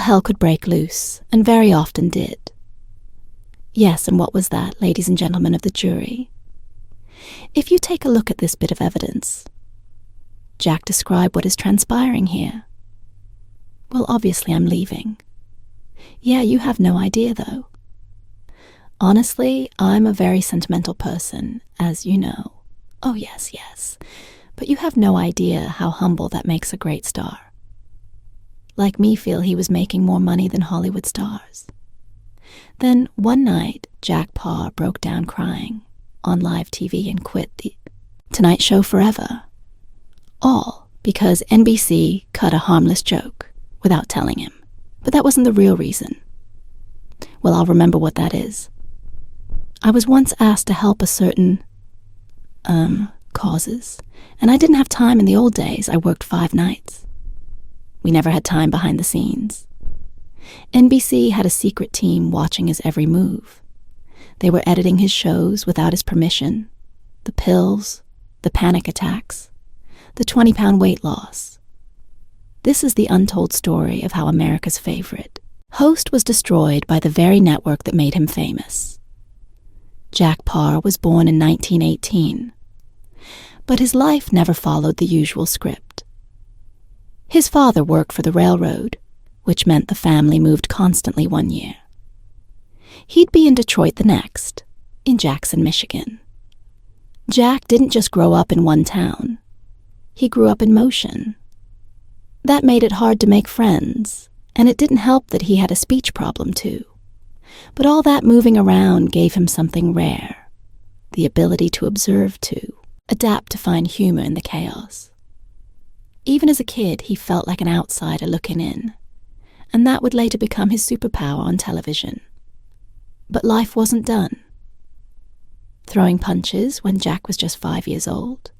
hell could break loose, and very often did. Yes, and what was that, ladies and gentlemen of the jury? If you take a look at this bit of evidence, Jack, describe what is transpiring here. Well, obviously I'm leaving. Yeah, you have no idea, though. Honestly, I'm a very sentimental person, as you know. Oh, yes. But you have no idea how humble that makes a great star. Like me feel he was making more money than Hollywood stars. Then, one night, Jack Paar broke down crying on live TV and quit the Tonight Show forever. All because NBC cut a harmless joke without telling him. But that wasn't the real reason. Well, I'll remember what that is. I was once asked to help a certain, causes, and I didn't have time in the old days. I worked 5 nights. We never had time behind the scenes. NBC had a secret team watching his every move. They were editing his shows without his permission. The pills, the panic attacks, the 20-pound weight loss. This is the untold story of how America's favorite host was destroyed by the very network that made him famous. Jack Paar was born in 1918, but his life never followed the usual script. His father worked for the railroad, which meant the family moved constantly one year. He'd be in Detroit the next, in Jackson, Michigan. Jack didn't just grow up in one town. He grew up in motion. That made it hard to make friends, and it didn't help that he had a speech problem too. But all that moving around gave him something rare, the ability to observe too, adapt to find humor in the chaos. Even as a kid, he felt like an outsider looking in, and that would later become his superpower on television. But life wasn't done. Throwing punches when Jack was just 5 years old,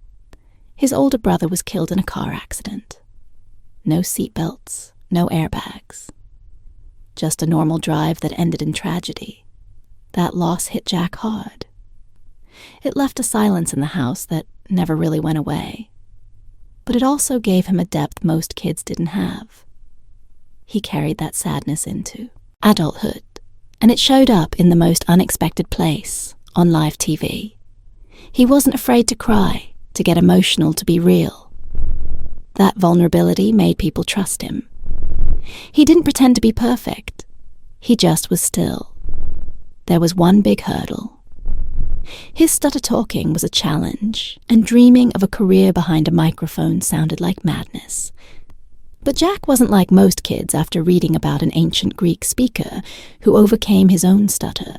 his older brother was killed in a car accident. No seatbelts, no airbags. Just a normal drive that ended in tragedy. That loss hit Jack hard. It left a silence in the house that never really went away. But it also gave him a depth most kids didn't have. He carried that sadness into adulthood, and it showed up in the most unexpected place, on live TV. He wasn't afraid to cry, to get emotional, to be real. That vulnerability made people trust him. He didn't pretend to be perfect. He just was still. There was one big hurdle. His stutter talking was a challenge, and dreaming of a career behind a microphone sounded like madness. But Jack wasn't like most kids after reading about an ancient Greek speaker who overcame his own stutter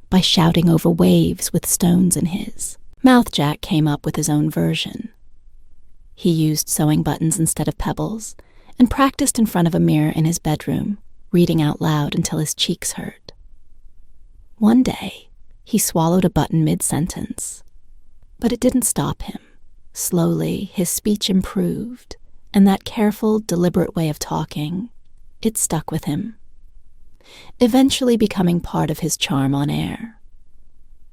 by shouting over waves with stones in his mouth. Jack came up with his own version. He used sewing buttons instead of pebbles, and practiced in front of a mirror in his bedroom, reading out loud until his cheeks hurt. One day, he swallowed a button mid-sentence, but it didn't stop him. Slowly, his speech improved, and that careful, deliberate way of talking, it stuck with him, eventually becoming part of his charm on air.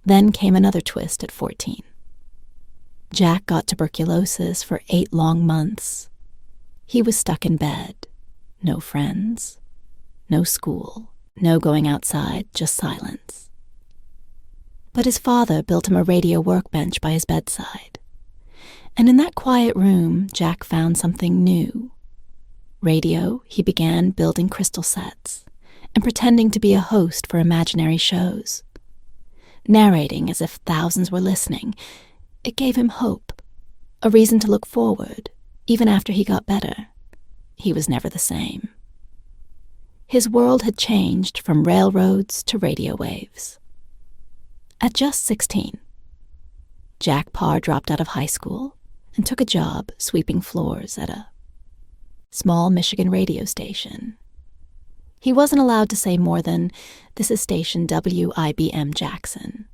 Then came another twist at 14. Jack got tuberculosis for 8 long months. He was stuck in bed. No friends. No school. No going outside, just silence. But his father built him a radio workbench by his bedside. And in that quiet room, Jack found something new. Radio, he began building crystal sets and pretending to be a host for imaginary shows. Narrating as if thousands were listening, it gave him hope, a reason to look forward. Even after he got better, he was never the same. His world had changed from railroads to radio waves. At just 16, Jack Paar dropped out of high school and took a job sweeping floors at a small Michigan radio station. He wasn't allowed to say more than, "This is station WIBM Jackson."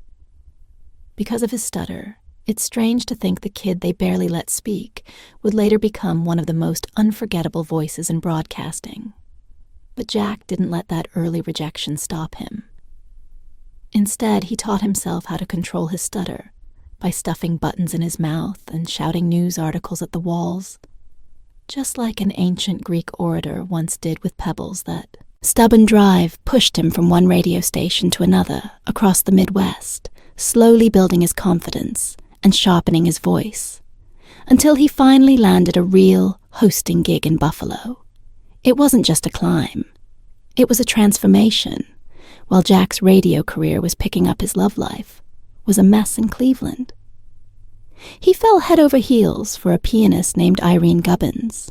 Because of his stutter, it's strange to think the kid they barely let speak would later become one of the most unforgettable voices in broadcasting. But Jack didn't let that early rejection stop him. Instead, he taught himself how to control his stutter by stuffing buttons in his mouth and shouting news articles at the walls, just like an ancient Greek orator once did with pebbles that Stubborn drive pushed him from one radio station to another across the Midwest, slowly building his confidence and sharpening his voice, until he finally landed a real hosting gig in Buffalo. It wasn't just a climb. It was a transformation. While Jack's radio career was picking up, his love life was a mess in Cleveland. He fell head over heels for a pianist named Irene Gubbins.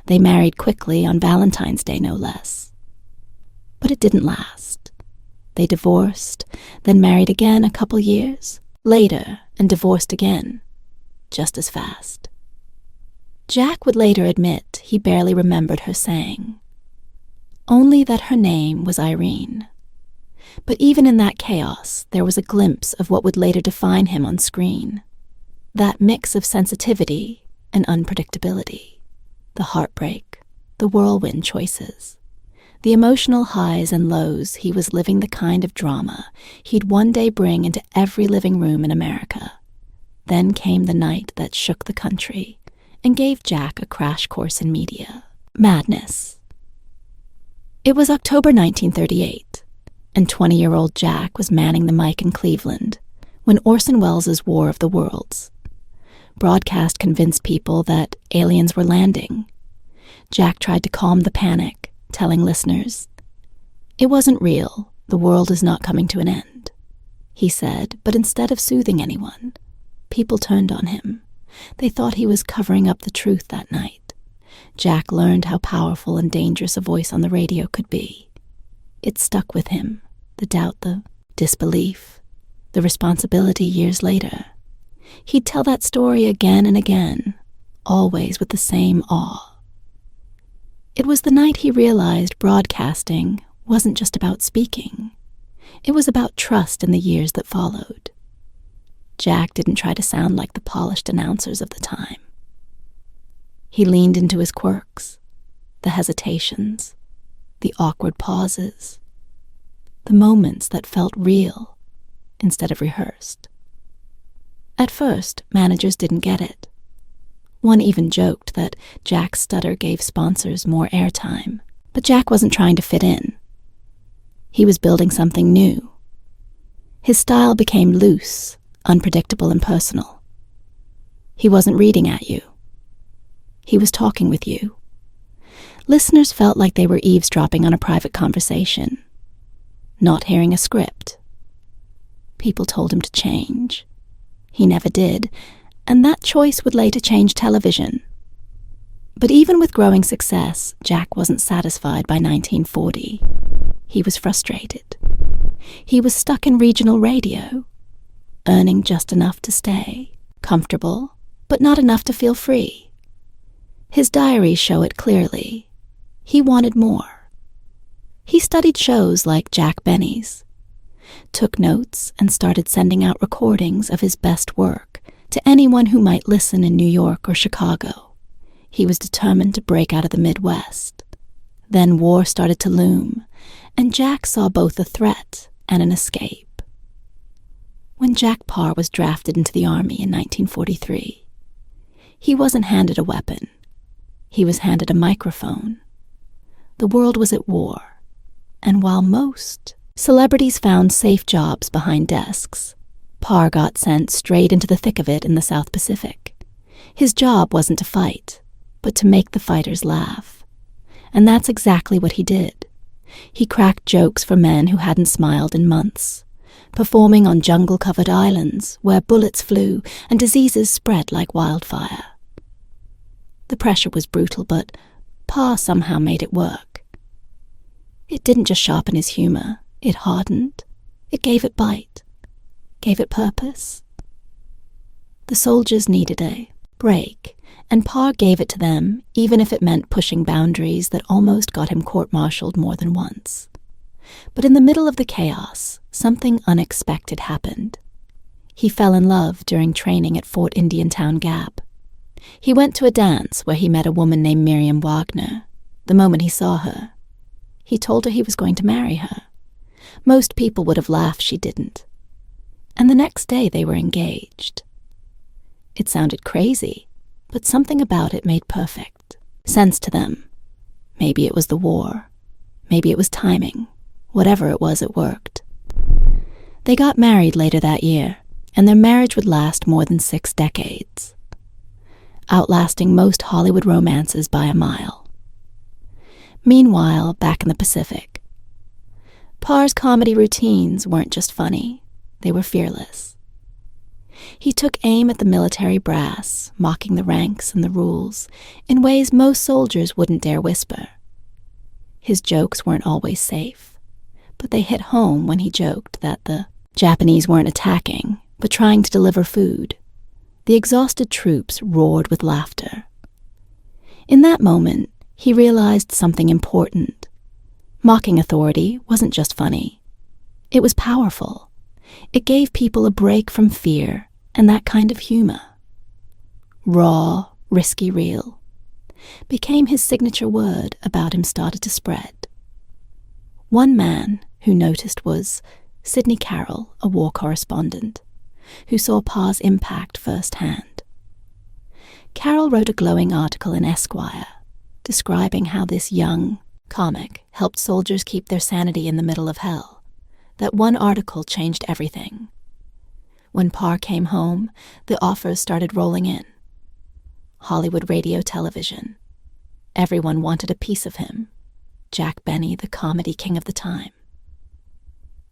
They married quickly on Valentine's Day, no less. But it didn't last. They divorced, then married again a couple years later and divorced again, just as fast. Jack would later admit he barely remembered her saying, only that her name was Irene. But even in that chaos, there was a glimpse of what would later define him on screen. That mix of sensitivity and unpredictability. The heartbreak, the whirlwind choices. The emotional highs and lows. He was living the kind of drama he'd one day bring into every living room in America. Then came the night that shook the country and gave Jack a crash course in media. Madness. It was October 1938, and 20-year-old Jack was manning the mic in Cleveland when Orson Welles' War of the Worlds. Broadcast convinced people that aliens were landing. Jack tried to calm the panic, telling listeners, "It wasn't real. The world is not coming to an end," he said, but instead of soothing anyone, people turned on him. They thought he was covering up the truth that night. Jack learned how powerful and dangerous a voice on the radio could be. It stuck with him, the doubt, the disbelief, the responsibility years later. He'd tell that story again and again, always with the same awe. It was the night he realized broadcasting wasn't just about speaking. It was about trust in the years that followed. Jack didn't try to sound like the polished announcers of the time. He leaned into his quirks, the hesitations, the awkward pauses, the moments that felt real instead of rehearsed. At first, managers didn't get it. One even joked that Jack's stutter gave sponsors more airtime, but Jack wasn't trying to fit in. He was building something new. His style became loose, unpredictable, and personal. He wasn't reading at you. He was talking with you. Listeners felt like they were eavesdropping on a private conversation, not hearing a script. People told him to change. He never did, and that choice would later change television. But even with growing success, Jack wasn't satisfied by 1940. He was frustrated. He was stuck in regional radio, earning just enough to stay, comfortable, but not enough to feel free. His diaries show it clearly. He wanted more. He studied shows like Jack Benny's, took notes, and started sending out recordings of his best work to anyone who might listen in New York or Chicago. He was determined to break out of the Midwest. Then war started to loom, and Jack saw both a threat and an escape. When Jack Paar was drafted into the Army in 1943, he wasn't handed a weapon. He was handed a microphone. The world was at war, and while most celebrities found safe jobs behind desks, Paar got sent straight into the thick of it in the South Pacific. His job wasn't to fight, but to make the fighters laugh. And that's exactly what he did. He cracked jokes for men who hadn't smiled in months, performing on jungle-covered islands where bullets flew and diseases spread like wildfire. The pressure was brutal, but Paar somehow made it work. It didn't just sharpen his humor, it hardened. It gave it bite, gave it purpose. The soldiers needed a break, and Paar gave it to them, even if it meant pushing boundaries that almost got him court-martialed more than once. But in the middle of the chaos, something unexpected happened. He fell in love during training at Fort Indiantown Gap. He went to a dance where he met a woman named Miriam Wagner. The moment he saw her, he told her he was going to marry her. Most people would have laughed she didn't. And the next day they were engaged. It sounded crazy, but something about it made perfect sense to them. Maybe it was the war. Maybe it was timing. Whatever it was, it worked. They got married later that year, and their marriage would last more than 6 decades, outlasting most Hollywood romances by a mile. Meanwhile, back in the Pacific, Paar's comedy routines weren't just funny, they were fearless. He took aim at the military brass, mocking the ranks and the rules in ways most soldiers wouldn't dare whisper. His jokes weren't always safe, but they hit home when he joked that the Japanese weren't attacking, but trying to deliver food. The exhausted troops roared with laughter. In that moment, he realized something important. Mocking authority wasn't just funny. It was powerful. It gave people a break from fear and that kind of humor. Raw, risky real became his signature word about him started to spread. One man who noticed was Sidney Carroll, a war correspondent, who saw Paar's impact firsthand. Carroll wrote a glowing article in Esquire describing how this young comic helped soldiers keep their sanity in the middle of hell. That one article changed everything. When Paar came home, the offers started rolling in. Hollywood radio, television. Everyone wanted a piece of him. Jack Benny, the comedy king of the time.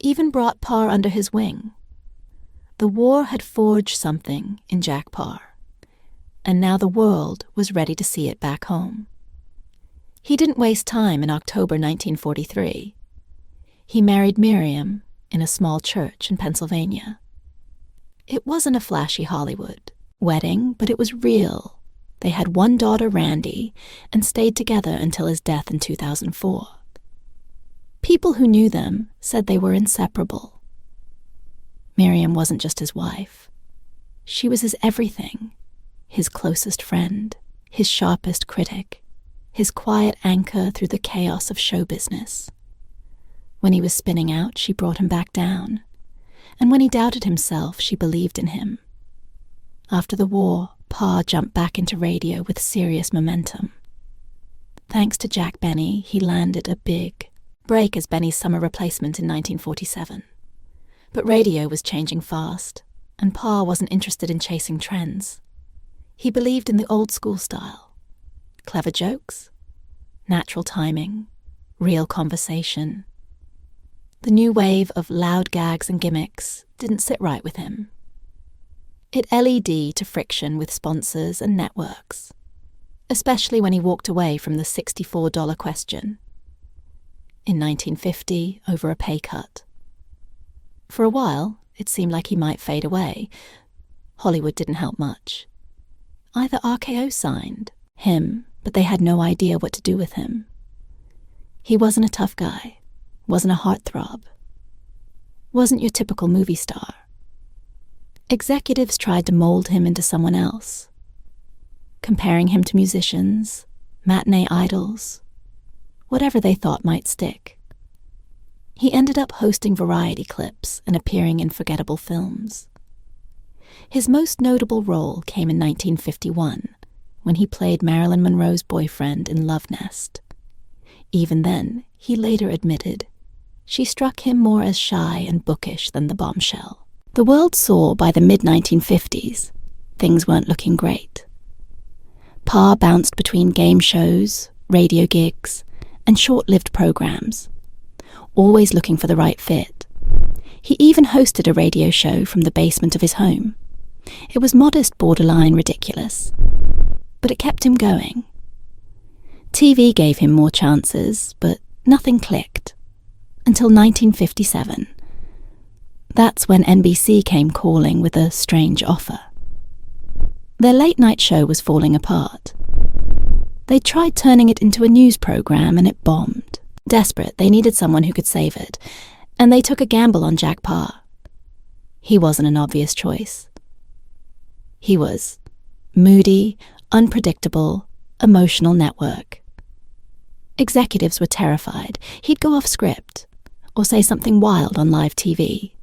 Even brought Paar under his wing. The war had forged something in Jack Paar, and now the world was ready to see it back home. He didn't waste time in October 1943. He married Miriam in a small church in Pennsylvania. It wasn't a flashy Hollywood wedding, but it was real. They had one daughter, Randy, and stayed together until his death in 2004. People who knew them said they were inseparable. Miriam wasn't just his wife. She was his everything, his closest friend, his sharpest critic, his quiet anchor through the chaos of show business. When he was spinning out, she brought him back down. And when he doubted himself, she believed in him. After the war, Paar jumped back into radio with serious momentum. Thanks to Jack Benny, he landed a big break as Benny's summer replacement in 1947. But radio was changing fast, and Paar wasn't interested in chasing trends. He believed in the old-school style. Clever jokes, natural timing, real conversation. The new wave of loud gags and gimmicks didn't sit right with him. It led to friction with sponsors and networks, especially when he walked away from the $64 question. In 1950, over a pay cut. For a while, it seemed like he might fade away. Hollywood didn't help much. Either RKO signed him, but they had no idea what to do with him. He wasn't a tough guy, wasn't a heartthrob, wasn't your typical movie star. Executives tried to mold him into someone else, comparing him to musicians, matinee idols, whatever they thought might stick. He ended up hosting variety clips and appearing in forgettable films. His most notable role came in 1951, when he played Marilyn Monroe's boyfriend in Love Nest. Even then, he later admitted, she struck him more as shy and bookish than the bombshell. The world saw by the mid-1950s, things weren't looking great. Paar bounced between game shows, radio gigs, and short-lived programs, always looking for the right fit. He even hosted a radio show from the basement of his home. It was modest, borderline ridiculous, but it kept him going. TV gave him more chances, but nothing clicked. Until 1957. That's when NBC came calling with a strange offer. Their late-night show was falling apart. They tried turning it into a news program and it bombed. Desperate, they needed someone who could save it, and they took a gamble on Jack Paar. He wasn't an obvious choice. He was moody, unpredictable, emotional network. Executives were terrified. He'd go off script, or say something wild on live TV.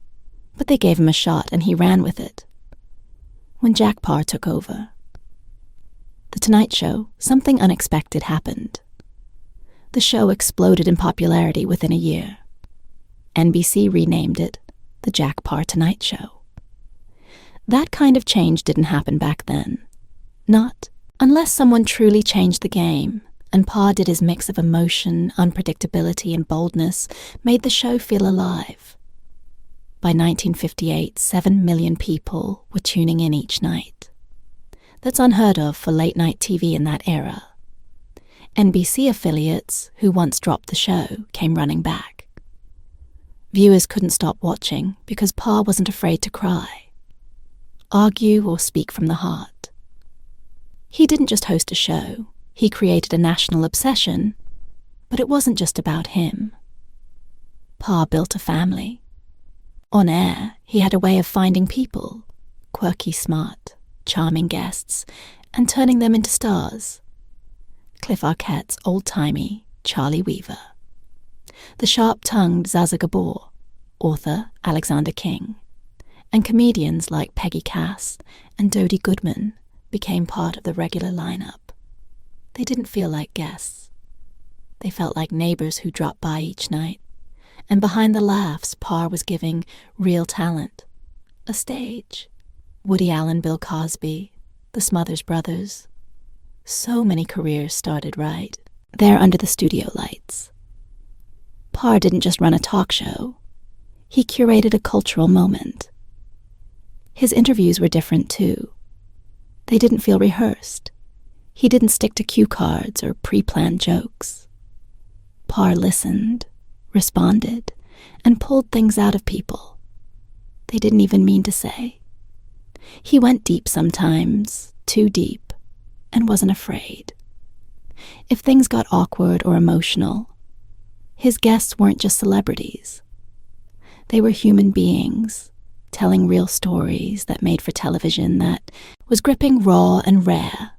But they gave him a shot and he ran with it. When Jack Paar took over The Tonight Show, something unexpected happened. The show exploded in popularity within a year. NBC renamed it The Jack Paar Tonight Show. That kind of change didn't happen back then. Not unless someone truly changed the game, and Paar did his mix of emotion, unpredictability, and boldness made the show feel alive. By 1958, 7 million people were tuning in each night. That's unheard of for late-night TV in that era. NBC affiliates, who once dropped the show, came running back. Viewers couldn't stop watching because Paar wasn't afraid to cry, argue, or speak from the heart. He didn't just host a show, he created a national obsession, but it wasn't just about him. Paar built a family. On air, he had a way of finding people, quirky, smart, charming guests, and turning them into stars. Cliff Arquette's old-timey Charlie Weaver. The sharp-tongued Zaza Gabor, author Alexander King, and comedians like Peggy Cass and Dodie Goodman became part of the regular lineup. They didn't feel like guests. They felt like neighbors who dropped by each night, and behind the laughs, Paar was giving real talent a stage. Woody Allen, Bill Cosby, the Smothers Brothers. So many careers started right there under the studio lights. Paar didn't just run a talk show. He curated a cultural moment. His interviews were different too. They didn't feel rehearsed. He didn't stick to cue cards or pre-planned jokes. Paar listened, responded, and pulled things out of people they didn't even mean to say. He went deep sometimes, too deep, and wasn't afraid. If things got awkward or emotional, his guests weren't just celebrities. They were human beings, telling real stories that made for television that was gripping, raw, and rare.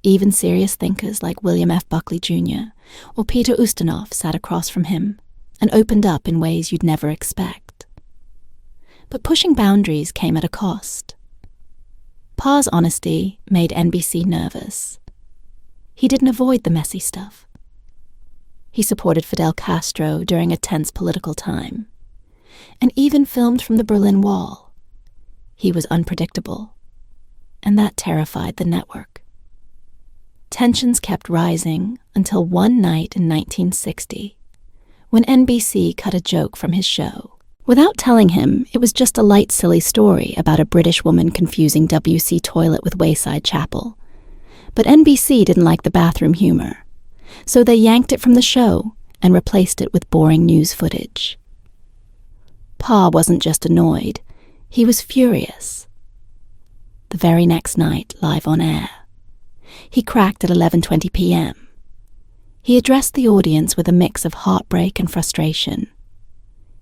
Even serious thinkers like William F. Buckley Jr. or Peter Ustinov sat across from him and opened up in ways you'd never expect. But pushing boundaries came at a cost. Paar's honesty made NBC nervous. He didn't avoid the messy stuff. He supported Fidel Castro during a tense political time, and even filmed from the Berlin Wall. He was unpredictable, and that terrified the network. Tensions kept rising until one night in 1960, when NBC cut a joke from his show. Without telling him, it was just a light, silly story about a British woman confusing WC toilet with Wayside Chapel. But NBC didn't like the bathroom humor, so they yanked it from the show and replaced it with boring news footage. Paar wasn't just annoyed, he was furious. The very next night, live on air, he cracked at 11:20 p.m. He addressed the audience with a mix of heartbreak and frustration.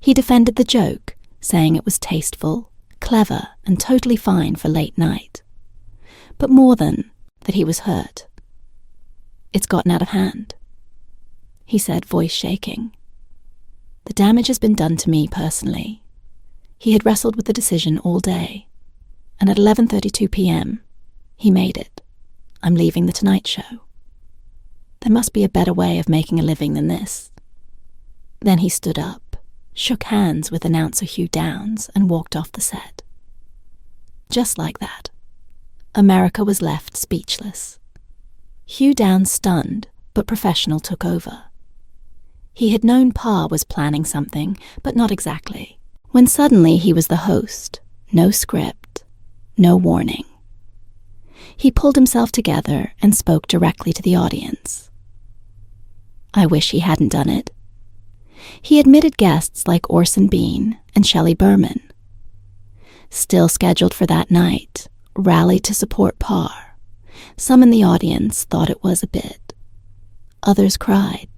He defended the joke, saying it was tasteful, clever, and totally fine for late night. But more than that, he was hurt. "It's gotten out of hand," he said, voice shaking. "The damage has been done to me personally." He had wrestled with the decision all day, and at 11:32 p.m., he made it. "I'm leaving The Tonight Show. There must be a better way of making a living than this." Then he stood up, shook hands with announcer Hugh Downs, and walked off the set. Just like that, America was left speechless. Hugh Downs, stunned but professional, took over. He had known Paar was planning something, but not exactly, when suddenly he was the host, no script, no warning. He pulled himself together and spoke directly to the audience. I wish he hadn't done it. He admitted guests like Orson Bean and Shelley Berman. Still scheduled for that night, rallied to support Paar. Some in the audience thought it was a bit. Others cried.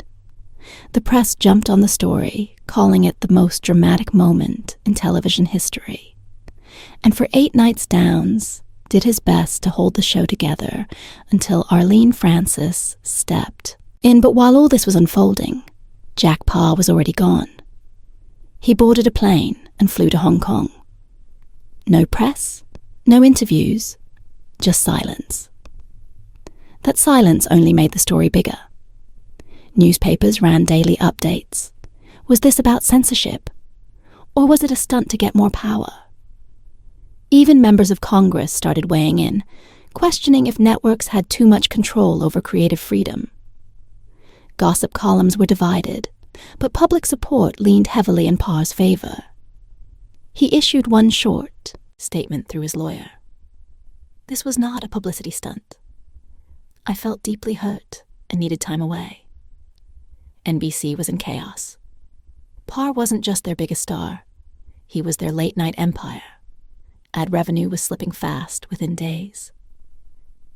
The press jumped on the story, calling it the most dramatic moment in television history. And for 8 nights, Downs did his best to hold the show together until Arlene Francis stepped in. But while all this was unfolding, Jack Paar was already gone. He boarded a plane and flew to Hong Kong. No press, no interviews, just silence. That silence only made the story bigger. Newspapers ran daily updates. Was this about censorship? Or was it a stunt to get more power? Even members of Congress started weighing in, questioning if networks had too much control over creative freedom. Gossip columns were divided, but public support leaned heavily in Parr's favor. He issued one short statement through his lawyer. "This was not a publicity stunt. I felt deeply hurt and needed time away." NBC was in chaos. Paar wasn't just their biggest star. He was their late-night empire. Ad revenue was slipping fast within days.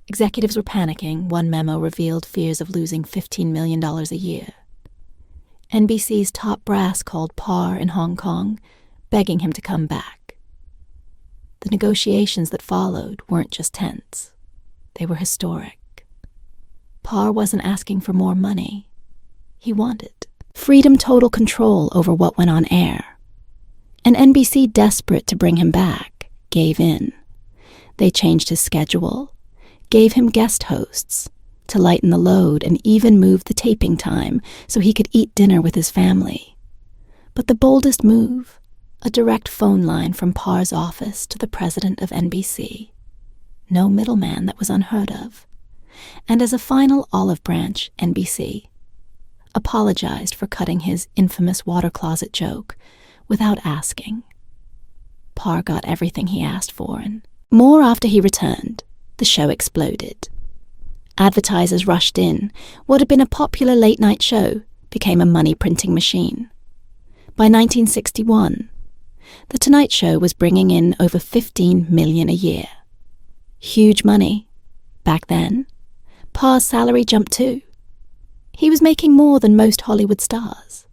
Executives were panicking. One memo revealed fears of losing $15 million a year. NBC's top brass called Paar in Hong Kong, begging him to come back. The negotiations that followed weren't just tense. They were historic. Paar wasn't asking for more money. He wanted freedom, total control over what went on air. And NBC, desperate to bring him back, gave in. They changed his schedule, gave him guest hosts to lighten the load, and even moved the taping time so he could eat dinner with his family. But the boldest move, a direct phone line from Parr's office to the president of NBC. No middleman, that was unheard of. And as a final olive branch, NBC apologized for cutting his infamous water closet joke without asking. Paar got everything he asked for, and more after he returned. The show exploded. Advertisers rushed in. What had been a popular late-night show became a money-printing machine. By 1961, The Tonight Show was bringing in over $15 million a year. Huge money. Back then, Parr's salary jumped too. He was making more than most Hollywood stars.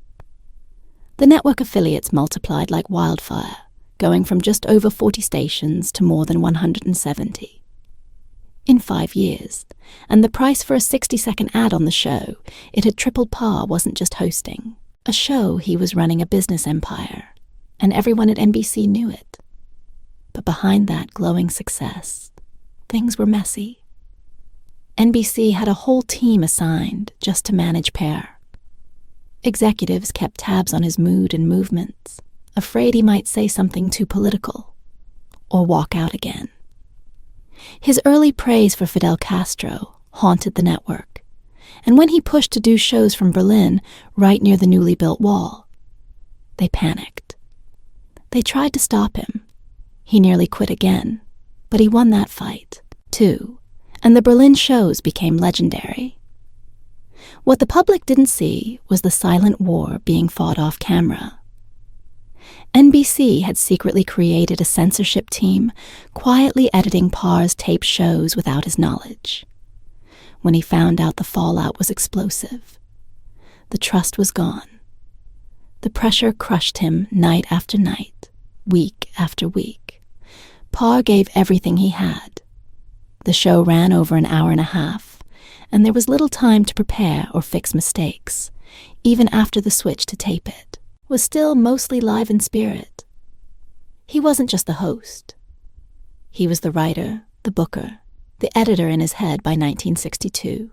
The network affiliates multiplied like wildfire, going from just over 40 stations to more than 170. In 5 years, and the price for a 60-second ad on the show, it had tripled. Parr wasn't just hosting a show, he was running a business empire, and everyone at NBC knew it. But behind that glowing success, things were messy. NBC had a whole team assigned just to manage Paar. Executives kept tabs on his mood and movements, afraid he might say something too political or walk out again. His early praise for Fidel Castro haunted the network, and when he pushed to do shows from Berlin right near the newly built wall, they panicked. They tried to stop him. He nearly quit again, but he won that fight, too, and the Berlin shows became legendary. What the public didn't see was the silent war being fought off camera. NBC had secretly created a censorship team, quietly editing Parr's taped shows without his knowledge. When he found out, the fallout was explosive. The trust was gone. The pressure crushed him night after night, week after week. Parr gave everything he had. The show ran over an hour and a half, and there was little time to prepare or fix mistakes. Even after the switch to tape it was still mostly live in spirit. He wasn't just the host. He was the writer, the booker, the editor in his head by 1962.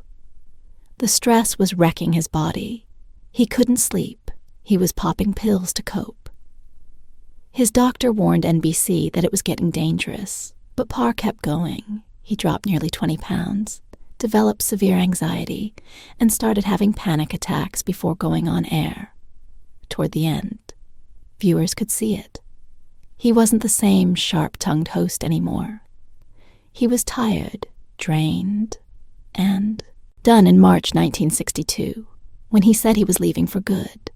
The stress was wrecking his body. He couldn't sleep. He was popping pills to cope. His doctor warned NBC that it was getting dangerous, but Parr kept going. He dropped nearly 20 pounds, developed severe anxiety, and started having panic attacks before going on air. Toward the end, viewers could see it. He wasn't the same sharp-tongued host anymore. He was tired, drained, and done in March 1962, when he said he was leaving for good.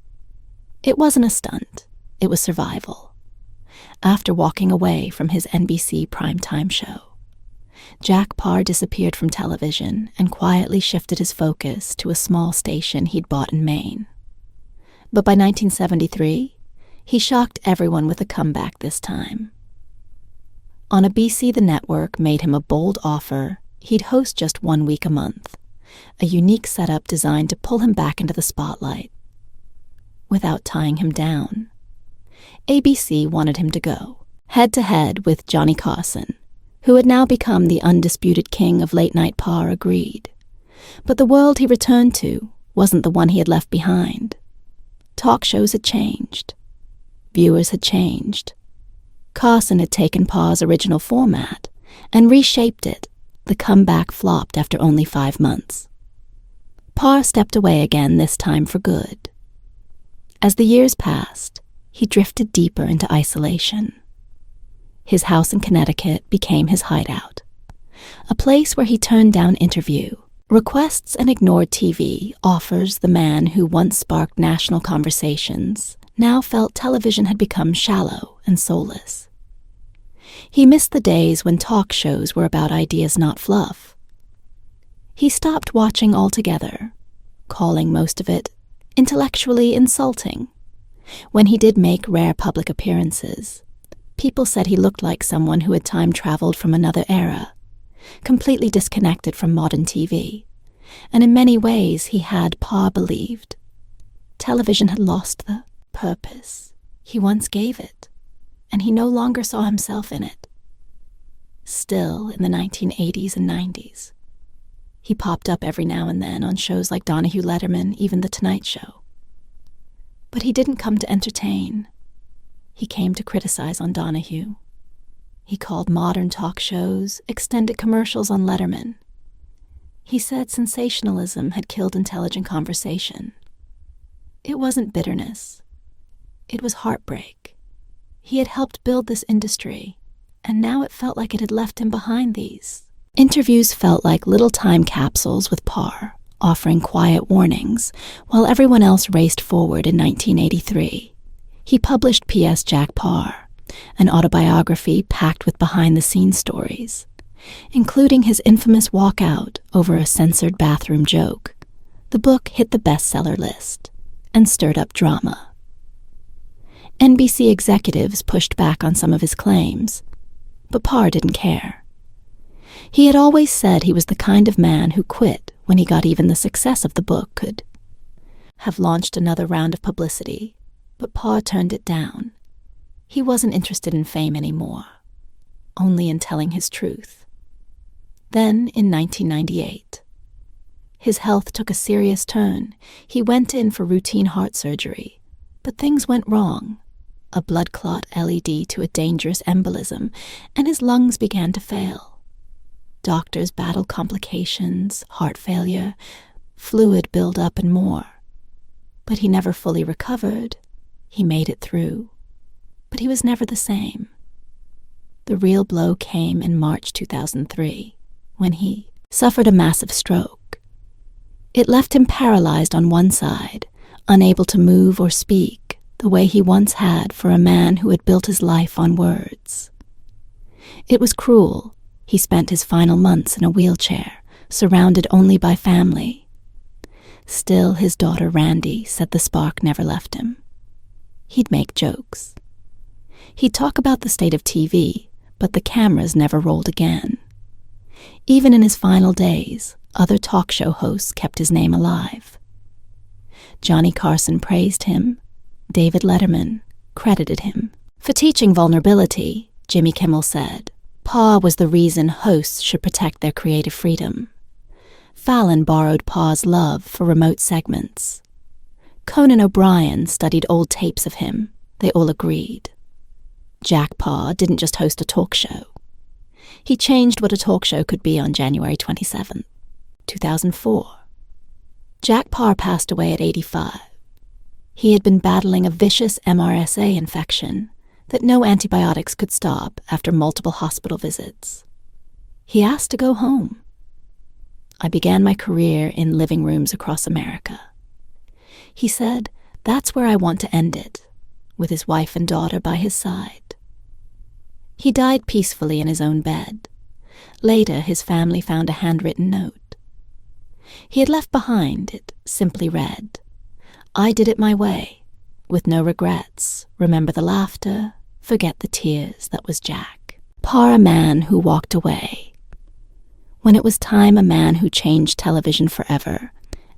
It wasn't a stunt. It was survival. After walking away from his NBC primetime show, Jack Paar disappeared from television and quietly shifted his focus to a small station he'd bought in Maine. But by 1973, he shocked everyone with a comeback this time. On a BC, the network made him a bold offer. He'd host just 1 week a month, a unique setup designed to pull him back into the spotlight without tying him down. ABC wanted him to go, head-to-head with Johnny Carson, who had now become the undisputed king of late-night. Paar agreed. But the world he returned to wasn't the one he had left behind. Talk shows had changed. Viewers had changed. Carson had taken Paar's original format and reshaped it. The comeback flopped after only 5 months. Paar stepped away again, this time for good. As the years passed, he drifted deeper into isolation. His house in Connecticut became his hideout, a place where he turned down interview, requests, and ignored TV offers. The man who once sparked national conversations now felt television had become shallow and soulless. He missed the days when talk shows were about ideas, not fluff. He stopped watching altogether, calling most of it intellectually insulting. When he did make rare public appearances, people said he looked like someone who had time-traveled from another era, completely disconnected from modern TV. And in many ways, he had, Paar believed, television had lost the purpose he once gave it, and he no longer saw himself in it. Still, in the 1980s and 90s, he popped up every now and then on shows like Donahue, Letterman, even The Tonight Show. But he didn't come to entertain. He came to criticize on Donahue. He called modern talk shows extended commercials on Letterman. He said sensationalism had killed intelligent conversation. It wasn't bitterness. It was heartbreak. He had helped build this industry, and now it felt like it had left him behind these. Interviews felt like little time capsules with Paar, offering quiet warnings, while everyone else raced forward. In 1983, he published P.S. Jack Paar, an autobiography packed with behind-the-scenes stories, including his infamous walkout over a censored bathroom joke. The book hit the bestseller list and stirred up drama. NBC executives pushed back on some of his claims, but Paar didn't care. He had always said he was the kind of man who quit when he got even the success of the book could have launched another round of publicity, but Paar turned it down. He wasn't interested in fame anymore, only in telling his truth. Then, in 1998, his health took a serious turn. He went in for routine heart surgery, but things went wrong. A blood clot led to a dangerous embolism, and his lungs began to fail. Doctors battled complications, heart failure, fluid buildup, and more. But he never fully recovered. He made it through. But he was never the same. The real blow came in March 2003, when he suffered a massive stroke. It left him paralyzed on one side, unable to move or speak the way he once had for a man who had built his life on words. It was cruel. He spent his final months in a wheelchair, surrounded only by family. Still, his daughter Randy said the spark never left him. He'd make jokes. He'd talk about the state of TV, but the cameras never rolled again. Even in his final days, other talk show hosts kept his name alive. Johnny Carson praised him. David Letterman credited him. For teaching vulnerability, Jimmy Kimmel said, Paar was the reason hosts should protect their creative freedom. Fallon borrowed Paar's love for remote segments. Conan O'Brien studied old tapes of him. They all agreed. Jack Paar didn't just host a talk show. He changed what a talk show could be on January 27, 2004. Jack Paar passed away at 85. He had been battling a vicious MRSA infection that no antibiotics could stop after multiple hospital visits. He asked to go home. I began my career in living rooms across America. He said, that's where I want to end it, with his wife and daughter by his side. He died peacefully in his own bed. Later, his family found a handwritten note. He had left behind, it simply read, I did it my way, with no regrets. Remember the laughter, forget the tears. That was Jack. Paar, a man who walked away. When it was time, a man who changed television forever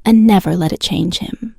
and never let it change him.